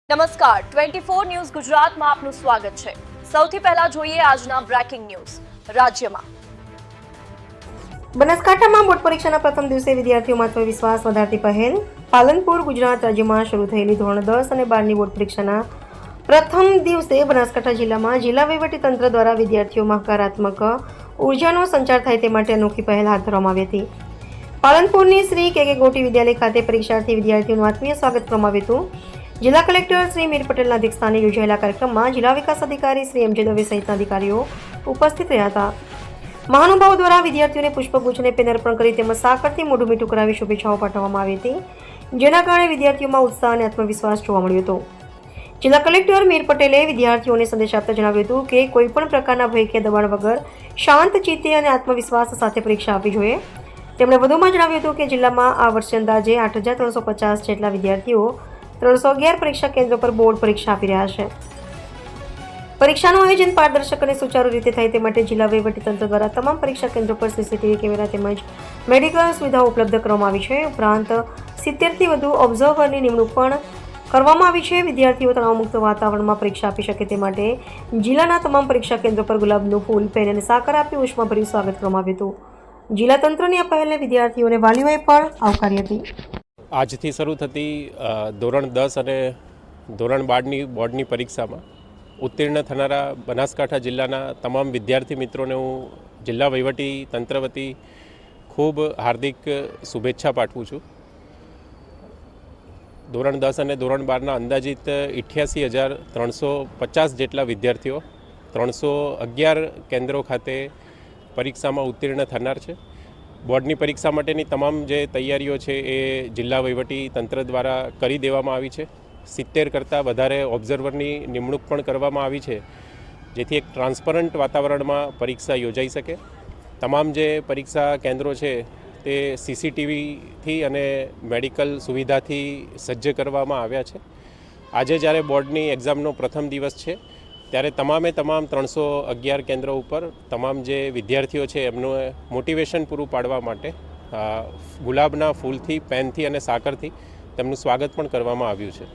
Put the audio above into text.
નમસ્કાર 24 ન્યૂઝ ગુજરાતમાં આપનું સ્વાગત છે। સૌથી પહેલા જોઈએ આજના બ્રેકિંગ ન્યૂઝ। રાજ્યમાં બનાસકાંઠામાં બોર્ડ પરીક્ષાના પ્રથમ દિવસે વિદ્યાર્થીઓમાં આત્મવિશ્વાસ વધારતી પહેલ। પાલનપુર ગુજરાત રાજ્યમાં શરૂ થયેલી ધોરણ 10 અને 12ની બોર્ડ પરીક્ષાના પ્રથમ દિવસે બનાસકાંઠા જિલ્લામાં જિલ્લા વહીવટીતંત્ર દ્વારા વિદ્યાર્થીઓમાં હકારાત્મક ઉર્જાનો સંચાર થાય તે માટે અનોખી પહેલ હાથ ધરવામાં આવી હતી। પાલનપુરની શ્રી કે ગોટી વિદ્યાલય ખાતે પરીક્ષાર્થી વિદ્યાર્થીઓનું આત્મીય સ્વાગત કરવામાં આવ્યું હતું। જિલ્લા કલેક્ટર શ્રી મીર પટેલના અધ્યક્ષસ્થાને યોજાયેલા કાર્યક્રમમાં જિલ્લા વિકાસ અધિકારી શ્રી એમ જે દવે સહિતના અધિકારીઓ ઉપસ્થિત રહ્યા હતા। મહાનુભાવો દ્વારા વિદ્યાર્થીઓને પુષ્પગુચ્છ અને પેન અર્પણ કરી તેમજ સાકરથી મોઢું મીઠું કરાવી શુભેચ્છાઓ પાઠવવામાં આવી હતી, જેના કારણે વિદ્યાર્થીઓમાં ઉત્સાહ અને આત્મવિશ્વાસ જોવા મળ્યો હતો। જિલ્લા કલેક્ટર મીર પટેલે વિદ્યાર્થીઓને સંદેશ આપતા જણાવ્યું હતું કે કોઈપણ પ્રકારના ભય કે દબાણ વગર શાંત ચિત્તે અને આત્મવિશ્વાસ સાથે પરીક્ષા આપવી જોઈએ। તેમણે વધુમાં જણાવ્યું હતું કે જિલ્લામાં આ વર્ષે અંદાજે 8,350 જેટલા વિદ્યાર્થીઓ 311 પરીક્ષા કેન્દ્રો પર બોર્ડ પરીક્ષા આપી રહ્યા છે। પરીક્ષાનું આયોજન પારદર્શક અને સુચારુ રીતે થાય તે માટે જિલ્લા વહીવટીતંત્ર દ્વારા તમામ પરીક્ષા કેન્દ્રો પર સીસીટીવી કેમેરા તેમજ મેડિકલ સુવિધાઓ ઉપલબ્ધ કરવામાં આવી છે। ઉપરાંત 70થી વધુ ઓબ્ઝર્વરની નિમણૂક પણ કરવામાં આવી છે। વિદ્યાર્થીઓ તણાવમુક્ત વાતાવરણમાં પરીક્ષા આપી શકે તે માટે જિલ્લાના તમામ પરીક્ષા કેન્દ્રો પર ગુલાબનું ફૂલ, પેન અને સાકર આપી ઉષ્માભર્યું સ્વાગત કરવામાં આવ્યું હતું। જિલ્લા તંત્રની આ પહેલને વિદ્યાર્થીઓ અને વાલીઓએ પણ આવકારી હતી। આજથી શરૂ થતી ધોરણ 10 અને ધોરણ 12ની બોર્ડની પરીક્ષામાં ઉત્તીર્ણ થનારા બનાસકાંઠા જિલ્લાના તમામ વિદ્યાર્થી મિત્રોને હું જિલ્લા વહીવટી તંત્ર વતી ખૂબ હાર્દિક શુભેચ્છા પાઠવું છું। ધોરણ 10 અને ધોરણ 12ના અંદાજિત 88,350 જેટલા વિદ્યાર્થીઓ 311 કેન્દ્રો ખાતે પરીક્ષામાં ઉત્તીર્ણ થનાર છે। બોર્ડની પરીક્ષા માટેની તમામ જે તૈયારીઓ છે એ જિલ્લા વહીવટી તંત્ર દ્વારા કરી દેવામાં આવી છે। 70 કરતાં વધારે ઓબ્ઝર્વરની નિમણૂક પણ કરવામાં આવી છે, જેથી એક ટ્રાન્સપરન્ટ વાતાવરણમાં પરીક્ષા યોજાઈ શકે। તમામ જે પરીક્ષા કેન્દ્રો છે તે સીસીટીવીથી અને મેડિકલ સુવિધાથી સજ્જ કરવામાં આવ્યા છે। આજે જ્યારે બોર્ડની એક્ઝામનો પ્રથમ દિવસ છે ત્યારે તમામ 311 કેન્દ્રો ઉપર તમામ જે વિદ્યાર્થીઓ છે એમનું મોટિવેશન પૂરું પાડવા માટે ગુલાબના ફૂલથી, પેનથી અને સાકરથી તેમનું સ્વાગત પણ કરવામાં આવ્યું છે।